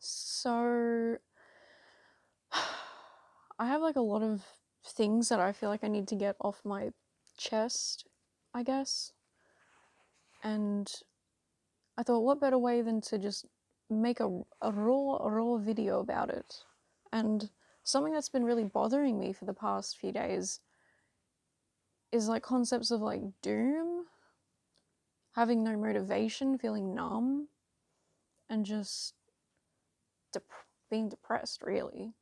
So I have like a lot of things that I feel like I need to get off my chest, I guess. And I thought, what better way than to just make a raw video about it? And something that's been really bothering me for the past few days is like concepts of like doom, having no motivation, feeling numb, and just being depressed, really.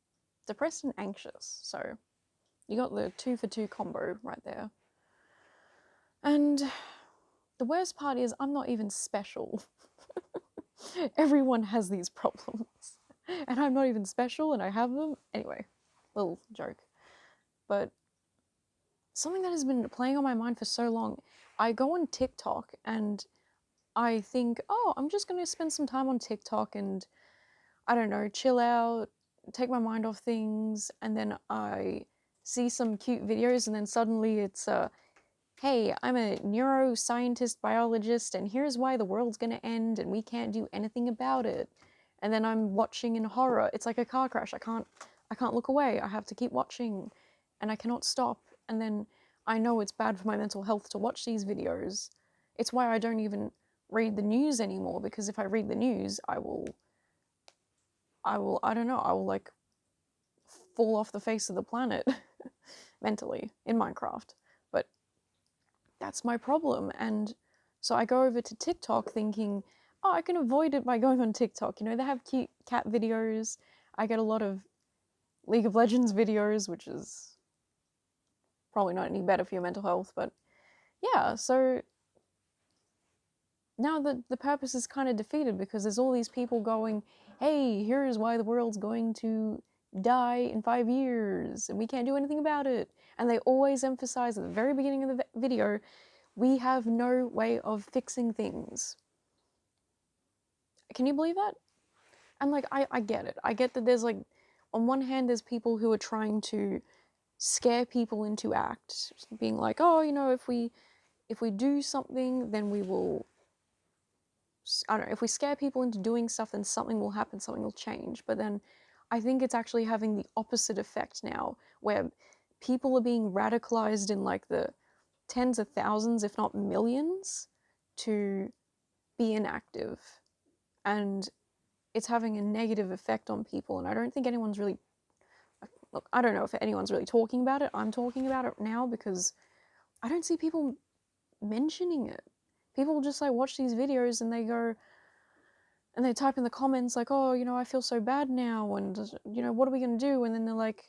Depressed and anxious. So you got the 2 for 2 combo right there. And the worst part is I'm not even special. Everyone has these problems. And I'm not even special and I have them. Anyway, little joke. But something that has been playing on my mind for so long, I go on TikTok and I think, oh, I'm just going to spend some time on TikTok and, I don't know, chill out, take my mind off things. And then I see some cute videos and then suddenly it's hey, I'm a neuroscientist biologist, and here's why the world's gonna end, and we can't do anything about it. And then I'm watching in horror. It's like a car crash. I can't look away. I have to keep watching, and I cannot stop. And then I know it's bad for my mental health to watch these videos. It's why I don't even read the news anymore, because if I read the news, I don't know, I will like fall off the face of the planet mentally in Minecraft. But that's my problem. And so I go over to TikTok thinking, oh, I can avoid it by going on TikTok. You know, they have cute cat videos. I get a lot of League of Legends videos, which is probably not any better for your mental health. But yeah, so now the purpose is kind of defeated because there's all these people going, hey, here's why the world's going to die in 5 years and we can't do anything about it. And they always emphasize at the very beginning of the video, we have no way of fixing things. Can you believe that? And like, I get it. I get that there's like, on one hand, there's people who are trying to scare people into act, being like, oh, you know, if we do something, then we will, I don't know, if we scare people into doing stuff, then something will happen, something will change. But then I think it's actually having the opposite effect now, where people are being radicalized in like the tens of thousands, if not millions, to be inactive. And it's having a negative effect on people. And I don't think anyone's really, look, I don't know if anyone's really talking about it. I'm talking about it now because I don't see people mentioning it. People just like watch these videos and they go, and they type in the comments like, oh, you know, I feel so bad now, and, you know, what are we gonna do? And then they're like,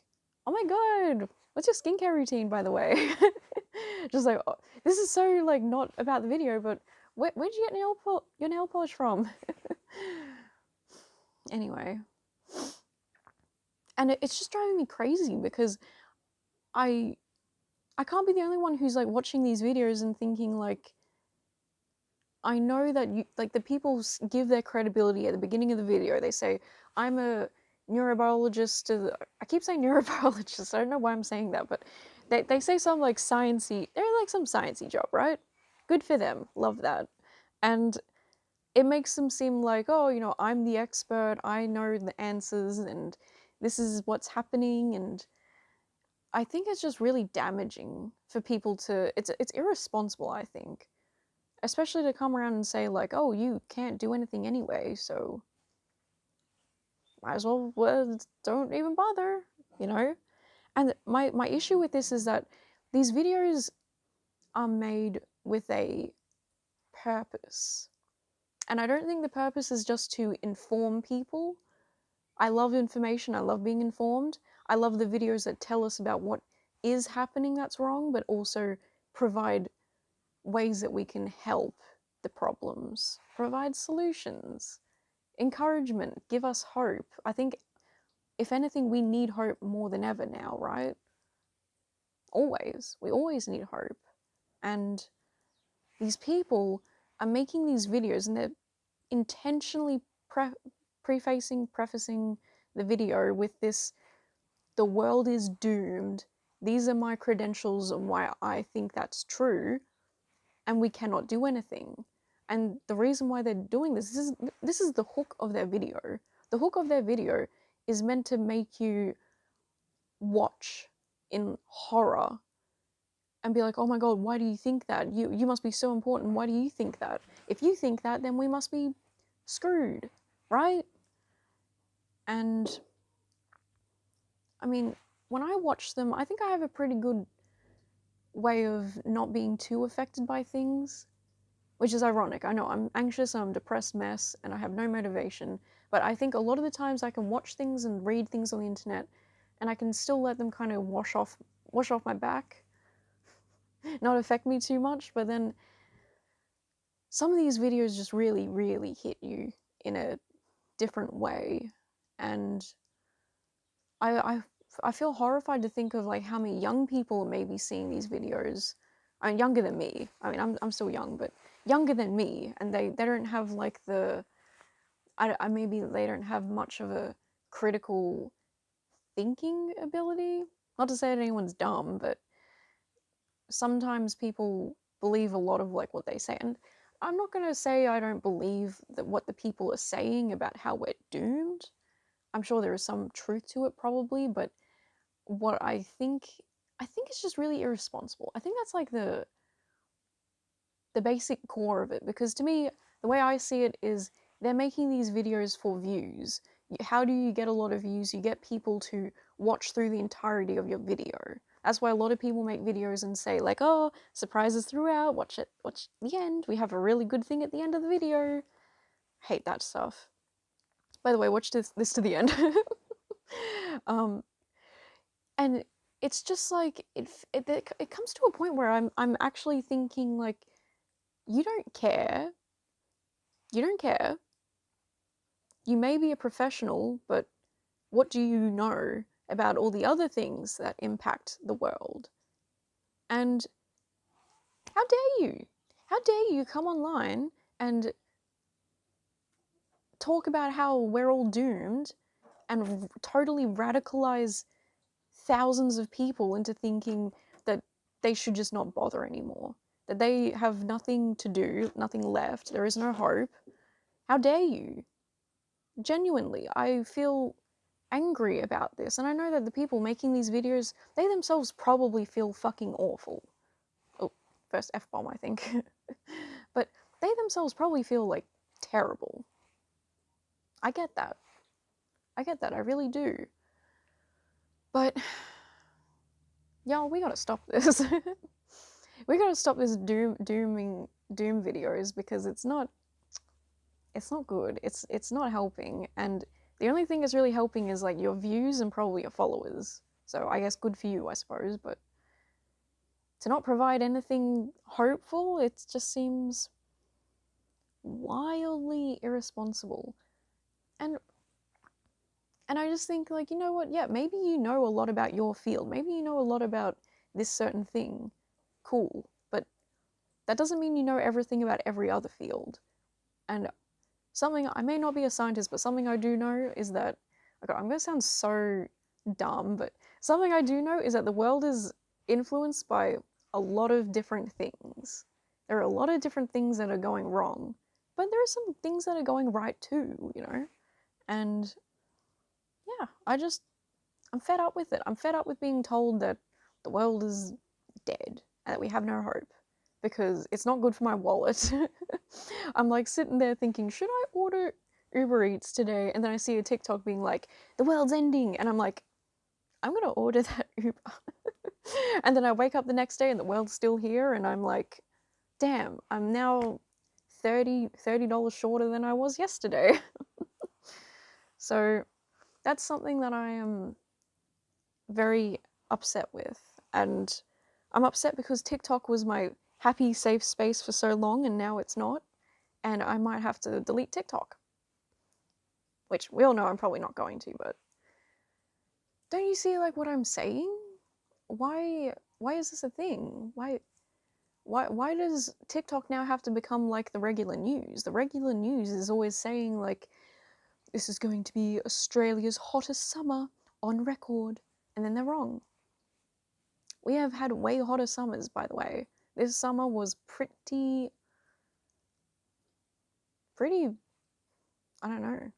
oh my god, what's your skincare routine, by the way? Just like, oh, this is so like not about the video, but where'd you get your nail polish from? Anyway, and it's just driving me crazy because I I can't be the only one who's like watching these videos and thinking like, I know that you like the people give their credibility at the beginning of the video. They say, I'm a neurobiologist. I keep saying neurobiologist. I don't know why I'm saying that, but they say some like sciencey, they're like some sciencey job, right? Good for them. Love that. And it makes them seem like, oh, you know, I'm the expert. I know the answers and this is what's happening. And I think it's just really damaging for people to, it's irresponsible, I think. Especially to come around and say like, oh, you can't do anything anyway, so might as well, don't even bother, you know? And my issue with this is that these videos are made with a purpose. And I don't think the purpose is just to inform people. I love information, I love being informed. I love the videos that tell us about what is happening that's wrong, but also provide ways that we can help the problems, provide solutions, encouragement, give us hope. I think, if anything, we need hope more than ever now, right? Always. We always need hope. And these people are making these videos and they're intentionally prefacing the video with this, the world is doomed. These are my credentials and why I think that's true. And we cannot do anything. And the reason why they're doing this is the hook of their video. the hook of their video is meant to make you watch in horror and be like, oh my god, why do you think that? You must be so important. Why do you think that? If you think that, then we must be screwed, right? And I mean, when I watch them, I think I have a pretty good way of not being too affected by things, which is ironic. I know I'm anxious and I'm a depressed mess and I have no motivation, but I think a lot of the times I can watch things and read things on the internet and I can still let them kind of wash off my back, not affect me too much, but then some of these videos just really, really hit you in a different way. And I, I, I feel horrified to think of like how many young people may be seeing these videos. I mean, younger than me. I mean, I'm still young, but younger than me, and they don't have like the, I maybe they don't have much of a critical thinking ability. Not to say that anyone's dumb, but sometimes people believe a lot of like what they say, and I'm not gonna say I don't believe that what the people are saying about how we're doomed. I'm sure there is some truth to it probably, but what I think it's just really irresponsible. I think that's like the basic core of it, because to me, the way I see it is they're making these videos for views. How do you get a lot of views? You get people to watch through the entirety of your video. That's why a lot of people make videos and say like, oh, surprises throughout, watch the end. We have a really good thing at the end of the video. Hate that stuff. By the way, watch this to the end. um, and it's just like it comes to a point where I'm actually thinking like, you don't care. You don't care. You may be a professional, but what do you know about all the other things that impact the world? And how dare you? How dare you come online and talk about how we're all doomed and totally radicalize thousands of people into thinking that they should just not bother anymore, that they have nothing to do, nothing left, there is no hope. How dare you? Genuinely, I feel angry about this, and I know that the people making these videos, they themselves probably feel fucking awful. Oh, first F-bomb, I think. But they themselves probably feel like terrible. I get that. I really do. But y'all, we gotta stop this. We gotta stop this doom videos, because it's not good. It's not helping, and the only thing that's really helping is like your views and probably your followers. So I guess good for you, I suppose, but to not provide anything hopeful, it just seems wildly irresponsible. And I just think like, you know what? Yeah, maybe you know a lot about your field. Maybe you know a lot about this certain thing. Cool. But that doesn't mean you know everything about every other field. And something, I may not be a scientist, but something I do know is that, okay, I'm going to sound so dumb, but something I do know is that the world is influenced by a lot of different things. There are a lot of different things that are going wrong, but there are some things that are going right too, you know? And yeah, I'm fed up with it. I'm fed up with being told that the world is dead and that we have no hope, because it's not good for my wallet. I'm like sitting there thinking, should I order Uber Eats today? And then I see a TikTok being like, the world's ending. And I'm like, I'm gonna order that Uber. And then I wake up the next day and the world's still here. And I'm like, damn, I'm now $30 shorter than I was yesterday. So that's something that I am very upset with. And I'm upset because TikTok was my happy, safe space for so long, and now it's not. And I might have to delete TikTok. Which we all know I'm probably not going to, but don't you see like what I'm saying? Why is this a thing? Why does TikTok now have to become like the regular news? The regular news is always saying like, this is going to be Australia's hottest summer on record, and then they're wrong. We have had way hotter summers, by the way. This summer was pretty, I don't know.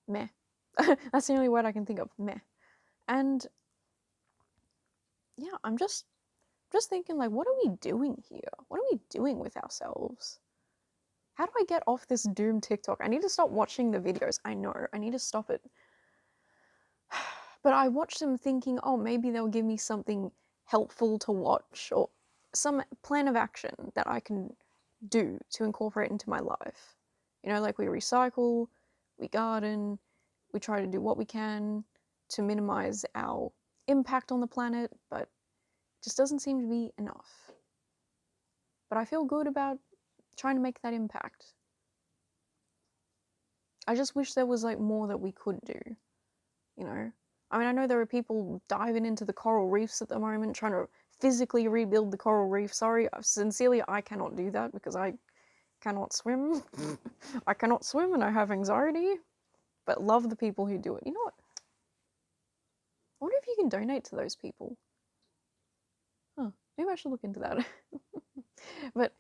meh. That's the only word I can think of, meh. And yeah, I'm just thinking, like, what are we doing here? What are we doing with ourselves? How do I get off this doom TikTok? I need to stop watching the videos. I know, I need to stop it. But I watch them thinking, oh, maybe they'll give me something helpful to watch or some plan of action that I can do to incorporate into my life. You know, like we recycle, we garden, we try to do what we can to minimize our impact on the planet, but it just doesn't seem to be enough. But I feel good about trying to make that impact. I just wish there was like more that we could do, you know? I mean, I know there are people diving into the coral reefs at the moment, trying to physically rebuild the coral reef. Sorry, sincerely, I cannot do that because I cannot swim. I cannot swim and I have anxiety, but love the people who do it. You know what? I wonder if you can donate to those people. Huh, maybe I should look into that. But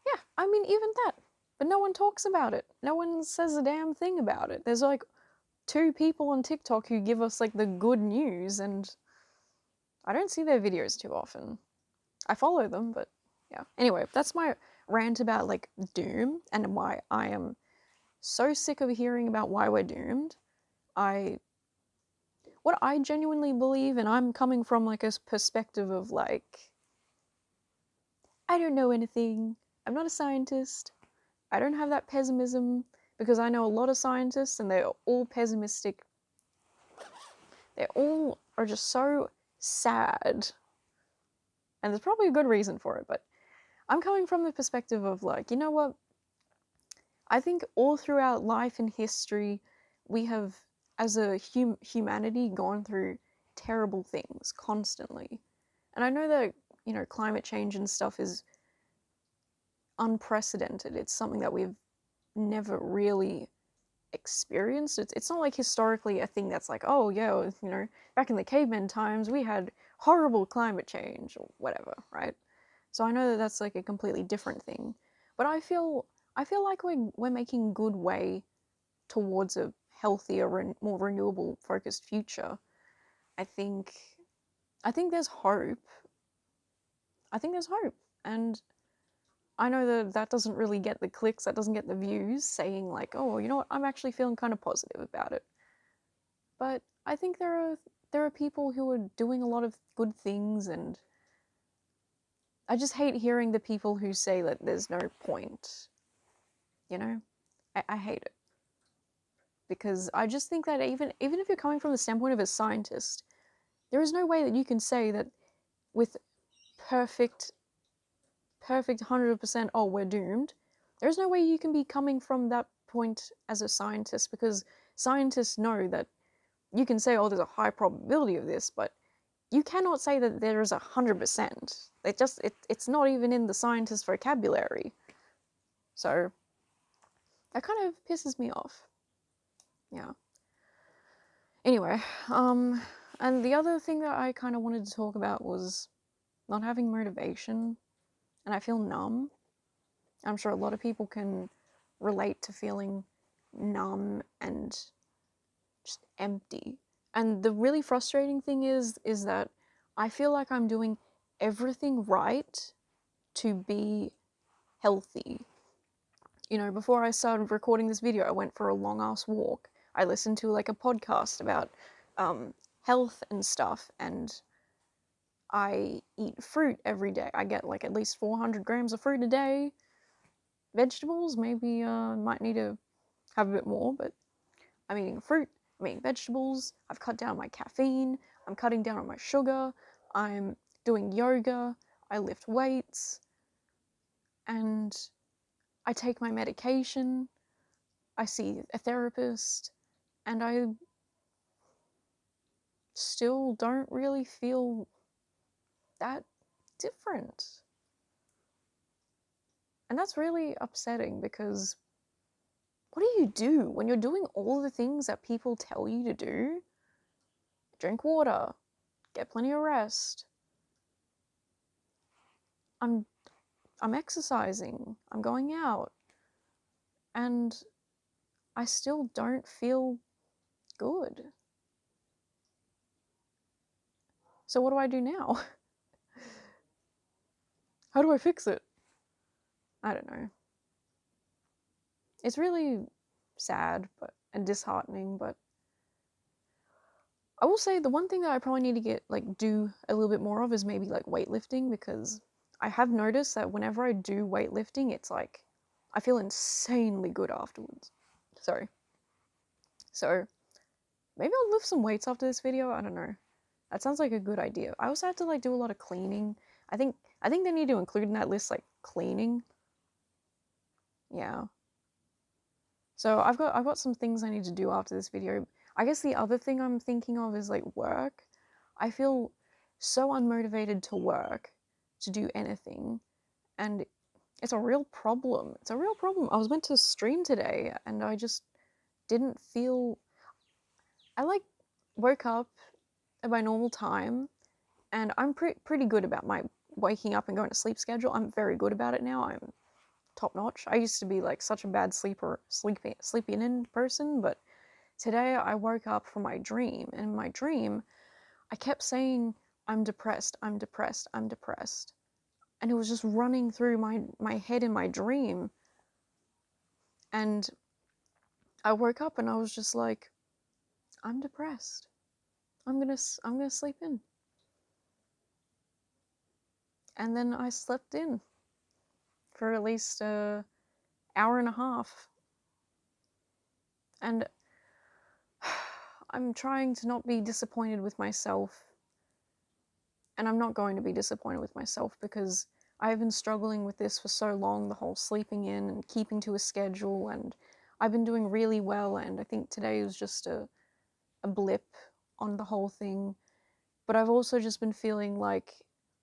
yeah, I mean, even that. But no one talks about it. No one says a damn thing about it. There's like 2 people on TikTok who give us like the good news, and I don't see their videos too often. I follow them, but yeah. Anyway, that's my rant about like doom and why I am so sick of hearing about why we're doomed. What I genuinely believe, and I'm coming from like a perspective of like, I don't know anything. I'm not a scientist. I don't have that pessimism because I know a lot of scientists and they're all pessimistic. They all are just so sad. And there's probably a good reason for it, but I'm coming from the perspective of like, you know what? I think all throughout life and history, we have, as a humanity, gone through terrible things constantly. And I know that, you know, climate change and stuff is unprecedented. It's something that we've never really experienced. It's not like historically a thing that's like, oh, yeah, you know, back in the caveman times, we had horrible climate change or whatever, right? So I know that that's like a completely different thing. But I feel like we're making good way towards a healthier, more renewable focused future. I think I think there's hope. I think there's hope. And I know that that doesn't really get the clicks, that doesn't get the views saying like, "Oh, you know what? I'm actually feeling kind of positive about it." But I think there are people who are doing a lot of good things, and I just hate hearing the people who say that there's no point. You know? I hate it. Because I just think that even if you're coming from the standpoint of a scientist, there is no way that you can say that with perfect 100%, oh, we're doomed. There's no way you can be coming from that point as a scientist, because scientists know that you can say, oh, there's a high probability of this, but you cannot say that there is 100%. It's not even in the scientist vocabulary. So that kind of pisses me off. Yeah. Anyway, and the other thing that I kind of wanted to talk about was not having motivation, and I feel numb. I'm sure a lot of people can relate to feeling numb and just empty. And the really frustrating thing is that I feel like I'm doing everything right to be healthy. You know, before I started recording this video, I went for a long ass walk. I listened to like a podcast about health and stuff, and I eat fruit every day. I get like at least 400 grams of fruit a day. Vegetables, maybe might need to have a bit more, but I'm eating fruit, I'm eating vegetables, I've cut down my caffeine, I'm cutting down on my sugar, I'm doing yoga, I lift weights, and I take my medication, I see a therapist, and I still don't really feel that different. And that's really upsetting because what do you do when you're doing all the things that people tell you to do? Drink water, get plenty of rest. I'm I'm exercising, I'm going out, and I still don't feel good. So what do I do now? How do I fix it? I don't know. It's really sad and disheartening, but I will say the one thing that I probably need to do a little bit more of is maybe like weightlifting, because I have noticed that whenever I do weightlifting, it's like I feel insanely good afterwards. Sorry. So maybe I'll lift some weights after this video. I don't know. That sounds like a good idea. I also have to like do a lot of cleaning. I think they need to include in that list like cleaning. Yeah. So I've got some things I need to do after this video. I guess the other thing I'm thinking of is like work. I feel so unmotivated to work, to do anything, and it's a real problem. It's a real problem. I was meant to stream today and I just didn't feel I like woke up at my normal time, and I'm pretty good about my waking up and going to sleep schedule. I'm very good about it now. I'm top notch. I used to be like such a bad sleeping in person, but today I woke up from my dream, and in my dream I kept saying, I'm depressed, I'm depressed, I'm depressed. And it was just running through my head in my dream. And I woke up and I was just like, I'm depressed. I'm gonna sleep in. And then I slept in for at least a hour and a half. And I'm trying to not be disappointed with myself. And I'm not going to be disappointed with myself because I've been struggling with this for so long, the whole sleeping in and keeping to a schedule, and I've been doing really well, and I think today was just a blip on the whole thing. But I've also just been feeling like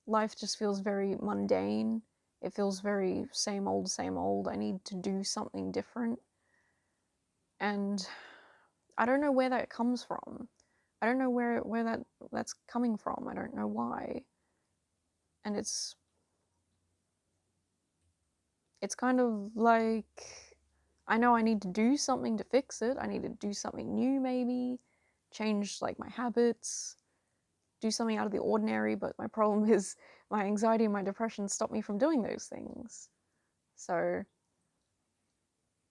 life just feels very mundane. It feels very same old, same old. I need to do something different. And I don't know where that comes from. I don't know where that's coming from. I don't know why. And it's kind of like I know I need to do something to fix it. I need to do something new, maybe change like my habits, do something out of the ordinary. But my problem is my anxiety and my depression stop me from doing those things. So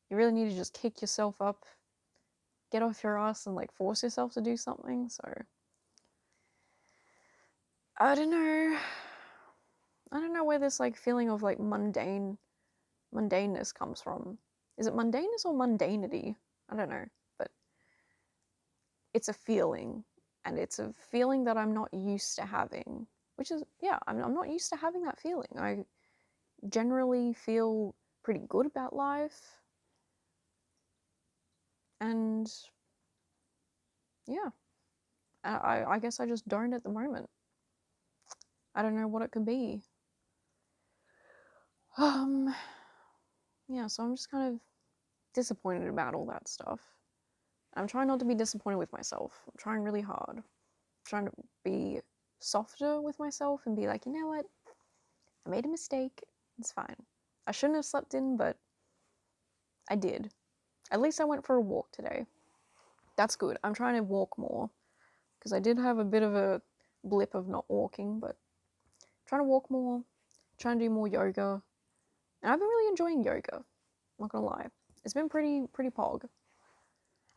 you really need to just kick yourself up, get off your ass, and like force yourself to do something. So I don't know. I don't know where this like feeling of like mundaneness comes from. Is it mundaneness or mundanity? I don't know, but it's a feeling, and it's a feeling that I'm not used to having, which is, yeah, I'm not used to having that feeling. I generally feel pretty good about life, and yeah, I guess I just don't at the moment. I don't know what it could be. Yeah, so I'm just kind of disappointed about all that stuff. I'm trying not to be disappointed with myself. I'm trying really hard. I'm trying to be softer with myself and be like, you know what? I made a mistake. It's fine. I shouldn't have slept in, but I did. At least I went for a walk today. That's good. I'm trying to walk more because I did have a bit of a blip of not walking, but trying to walk more, trying to do more yoga. And I've been really enjoying yoga. I'm not gonna lie. It's been pretty pog.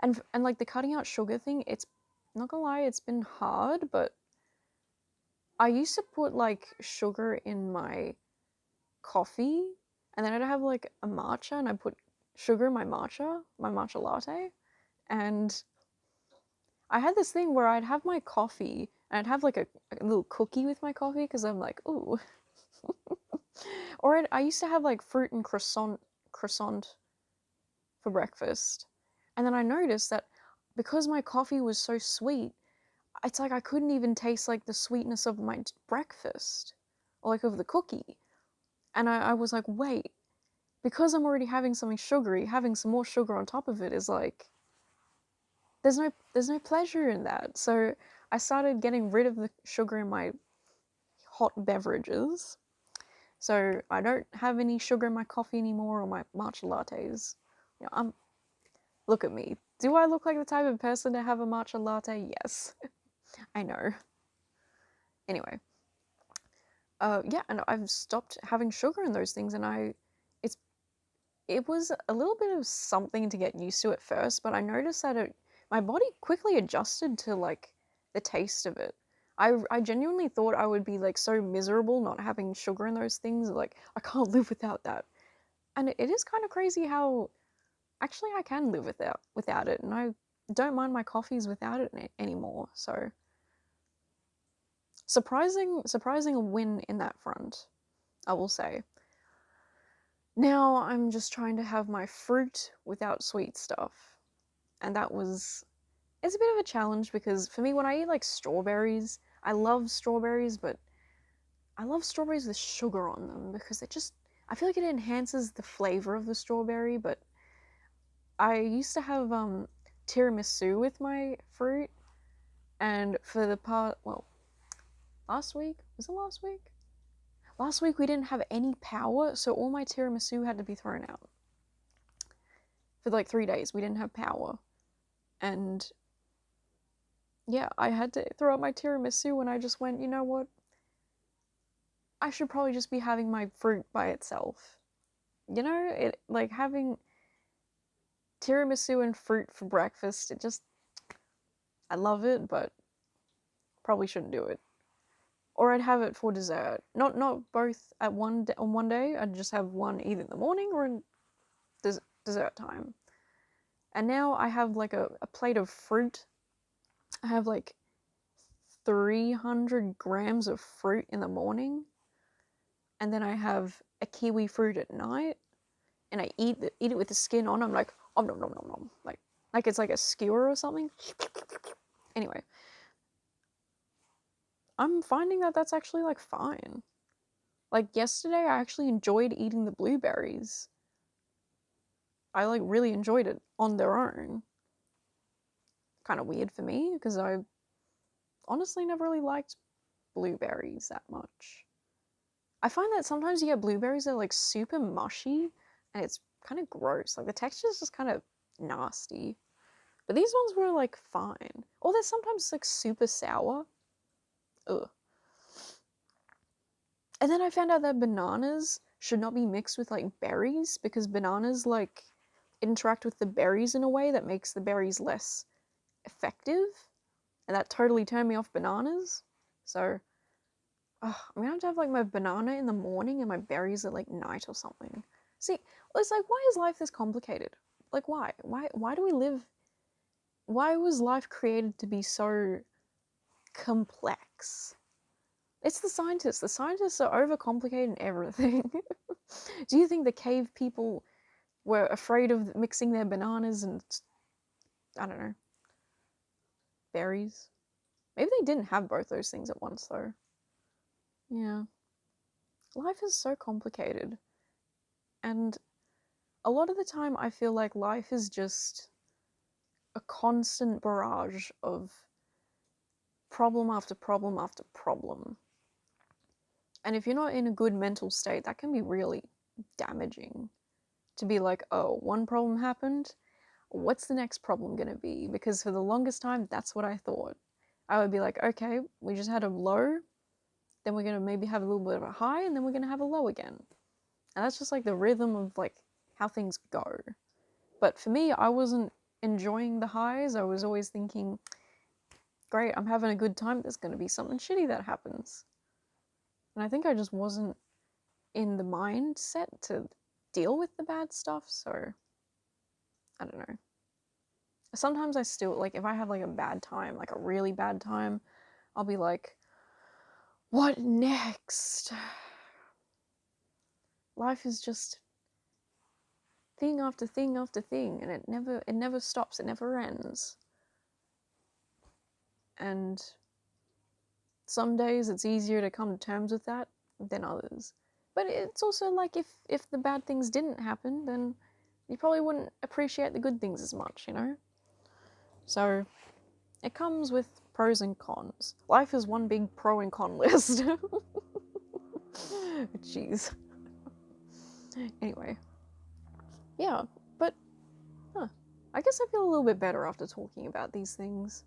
And like the cutting out sugar thing, it's not gonna lie, it's been hard, but I used to put like sugar in my coffee, and then I'd have like a matcha, and I put sugar in my matcha latte, and I had this thing where I'd have my coffee, and I'd have like a little cookie with my coffee because I'm like, ooh. Or I used to have like fruit and croissant for breakfast, and then I noticed that because my coffee was so sweet, it's like I couldn't even taste like the sweetness of my breakfast, or like of the cookie. And I was like, wait, because I'm already having something sugary, having some more sugar on top of it is like there's no pleasure in that. So I started getting rid of the sugar in my hot beverages. So I don't have any sugar in my coffee anymore or my matcha lattes. You know, I'm Look at me. Do I look like the type of person to have a matcha latte? Yes. I know. Anyway. Yeah, and I've stopped having sugar in those things, and it was a little bit of something to get used to at first, but I noticed that my body quickly adjusted to like the taste of it. I genuinely thought I would be like so miserable not having sugar in those things, like I can't live without that. And it is kind of crazy how actually I can live without it, and I don't mind my coffees without it anymore. So surprising win in that front, I will say. Now I'm just trying to have my fruit without sweet stuff. And it's a bit of a challenge because for me, when I eat like strawberries, I love strawberries, but I love strawberries with sugar on them because I feel like it enhances the flavor of the strawberry. But I used to have tiramisu with my fruit, and for the last week, was it last week? Last week we didn't have any power, so all my tiramisu had to be thrown out. For like 3 days, we didn't have power. And yeah, I had to throw out my tiramisu, and I just went, you know what? I should probably just be having my fruit by itself. You know, it like having tiramisu and fruit for breakfast, I love it, but probably shouldn't do it. Or I'd have it for dessert. Not both at on one day. I'd just have one either in the morning or in dessert time. And now I have like a plate of fruit. I have like 300 grams of fruit in the morning, and then I have a kiwi fruit at night, and I eat it with the skin on. I'm like, nom nom nom nom nom, like it's like a skewer or something. Anyway, I'm finding that that's actually like fine. Like yesterday, I actually enjoyed eating the blueberries. I like really enjoyed it on their own. Kind of weird for me because I honestly never really liked blueberries that much. I find that sometimes you get blueberries that are like super mushy and it's kind of gross. Like the texture is just kind of nasty. But these ones were like fine. Or they're sometimes like super sour. Ugh. And then I found out that bananas should not be mixed with like berries because bananas like interact with the berries in a way that makes the berries less effective. And that totally turned me off bananas. So I'm gonna have to have like my banana in the morning and my berries at like night or something. See, it's like, why is life this complicated? Like, why? Why do we live? Why was life created to be so complex? It's the scientists. The scientists are overcomplicating everything. Do you think the cave people were afraid of mixing their bananas and, I don't know, berries? Maybe they didn't have both those things at once, though. Yeah. Life is so complicated. And a lot of the time, I feel like life is just a constant barrage of problem after problem after problem. And if you're not in a good mental state, that can be really damaging. To be like, oh, one problem happened, what's the next problem gonna be? Because for the longest time, that's what I thought. I would be like, okay, we just had a low, then we're gonna maybe have a little bit of a high, and then we're gonna have a low again. And that's just like the rhythm of like how things go. But for me, I wasn't enjoying the highs. I was always thinking, great, I'm having a good time. There's going to be something shitty that happens. And I think I just wasn't in the mindset to deal with the bad stuff. So I don't know. Sometimes I still, like, if I have like a bad time, like a really bad time, I'll be like, what next? Life is just thing after thing after thing, and it never stops, it never ends. And some days it's easier to come to terms with that than others. But it's also like if the bad things didn't happen, then you probably wouldn't appreciate the good things as much, you know? So it comes with pros and cons. Life is one big pro and con list. Jeez. Anyway. Yeah, but huh. I guess I feel a little bit better after talking about these things.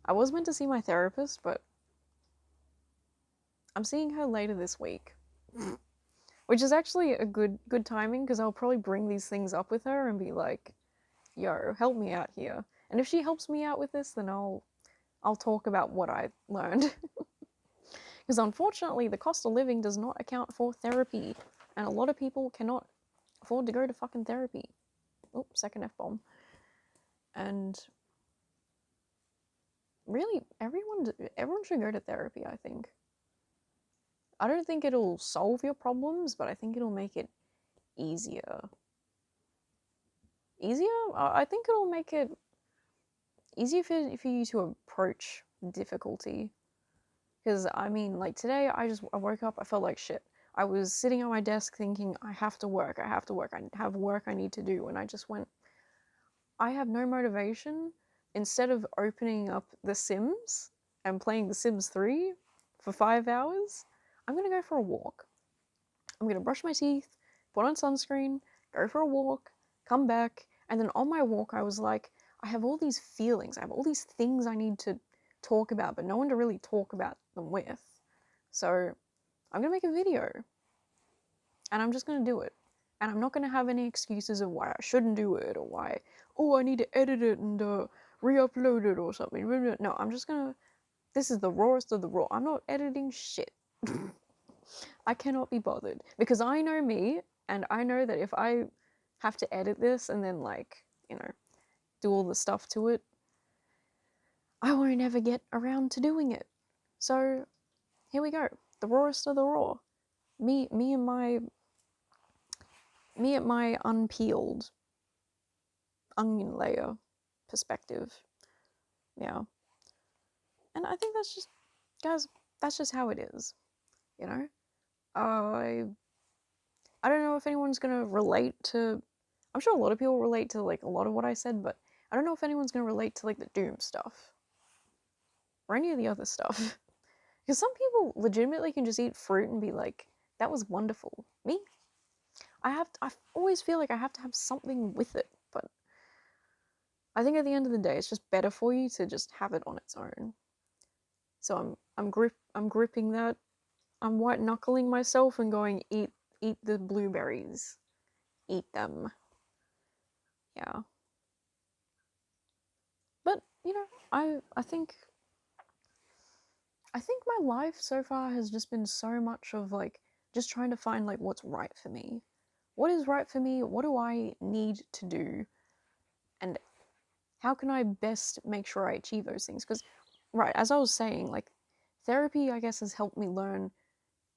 I was meant to see my therapist, but I'm seeing her later this week. Which is actually a good timing because I'll probably bring these things up with her and be like, "Yo, help me out here." And if she helps me out with this, then I'll talk about what I learned. Because unfortunately, the cost of living does not account for therapy, and a lot of people cannot afford to go to fucking therapy. Oh, second F bomb. And really, everyone should go to therapy, I think. I don't think it'll solve your problems, but I think it'll make it easier. Easier? I think it'll make it easier for you to approach difficulty. Because, I mean, like today, I woke up, I felt like shit. I was sitting at my desk thinking, I have to work, I have work I need to do. And I just went, I have no motivation. Instead of opening up The Sims and playing The Sims 3 for 5 hours, I'm gonna go for a walk. I'm gonna brush my teeth, put on sunscreen, go for a walk, come back, and then on my walk, I was like, I have all these feelings, I have all these things I need to talk about, but no one to really talk about them with. So I'm gonna make a video, and I'm just gonna do it. And I'm not gonna have any excuses of why I shouldn't do it or why, oh, I need to edit it and re-upload it or something. No, I'm just gonna. This is the rawest of the raw. I'm not editing shit. I cannot be bothered because I know me, and I know that if I have to edit this and then like do all the stuff to it, I won't ever get around to doing it. So here we go, the rawest of the raw. Me and my unpeeled onion layer perspective. Yeah. And I think that's just, guys, that's just how it is, you know? I don't know if anyone's gonna relate to, I'm sure a lot of people relate to like a lot of what I said, but I don't know if anyone's gonna relate to like the doom stuff or any of the other stuff. Because some people legitimately can just eat fruit and be like, that was wonderful. Me? I always feel like I have to have something with it, but I think at the end of the day, it's just better for you to just have it on its own. So I'm gripping that. I'm white knuckling myself and going, eat the blueberries, eat them. Yeah. But I think my life so far has just been so much of like just trying to find like what's right for me. What is right for me? What do I need to do? And how can I best make sure I achieve those things? Because, right, as I was saying, like therapy, I guess, has helped me learn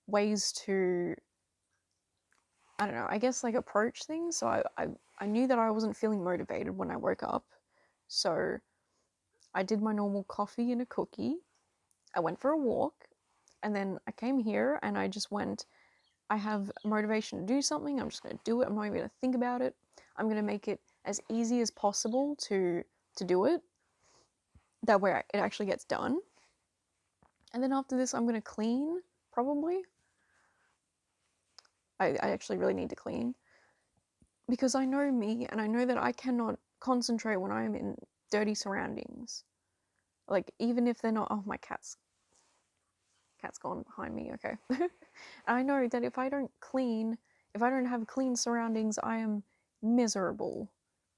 ways to, I don't know, I guess like approach things. So I knew that I wasn't feeling motivated when I woke up. So I did my normal coffee and a cookie. I went for a walk, and then I came here and I just went, I have motivation to do something, I'm just going to do it. I'm not even going to think about it. I'm going to make it as easy as possible to do it. That way it actually gets done. And then after this, I'm going to clean, probably. I actually really need to clean. Because I know me, and I know that I cannot concentrate when I'm in dirty surroundings. Like, even if they're not, oh, my cat's gone behind me, okay. I know that if I don't have clean surroundings, I am miserable.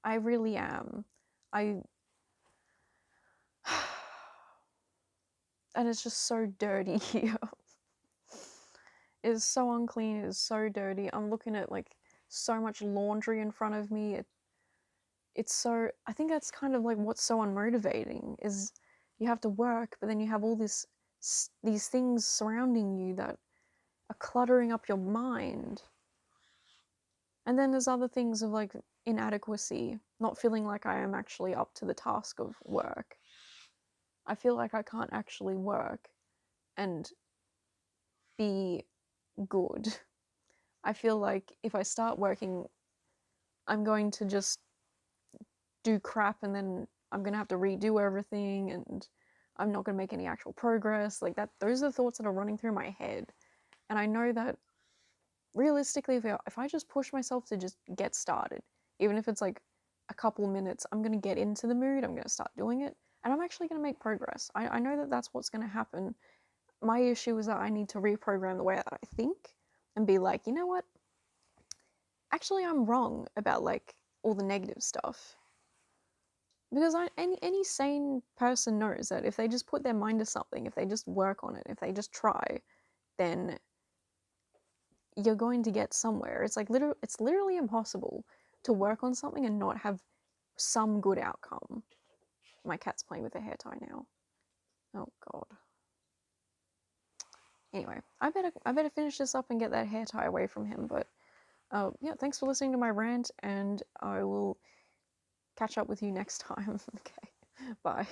I really am. And it's just so dirty here. It is so unclean, it is so dirty. I'm looking at like so much laundry in front of me. It's so, I think that's kind of like what's so unmotivating is you have to work, but then you have all these things surrounding you that are cluttering up your mind. And then there's other things of like inadequacy, not feeling like I am actually up to the task of work. I feel like I can't actually work and be good. I feel like if I start working, I'm going to just do crap and then I'm going to have to redo everything and I'm not going to make any actual progress. Like that, those are the thoughts that are running through my head. And I know that realistically, if I just push myself to just get started, even if it's like a couple minutes, I'm gonna get into the mood, I'm gonna start doing it, and I'm actually gonna make progress. I know that that's what's gonna happen. My issue is that I need to reprogram the way that I think and be like, you know what? Actually, I'm wrong about like all the negative stuff. Because any sane person knows that if they just put their mind to something, if they just work on it, if they just try, then you're going to get somewhere. It's like it's literally impossible to work on something and not have some good outcome. My cat's playing with a hair tie now. Oh god. Anyway, I better finish this up and get that hair tie away from him. But yeah, thanks for listening to my rant, and I will catch up with you next time. Okay, bye.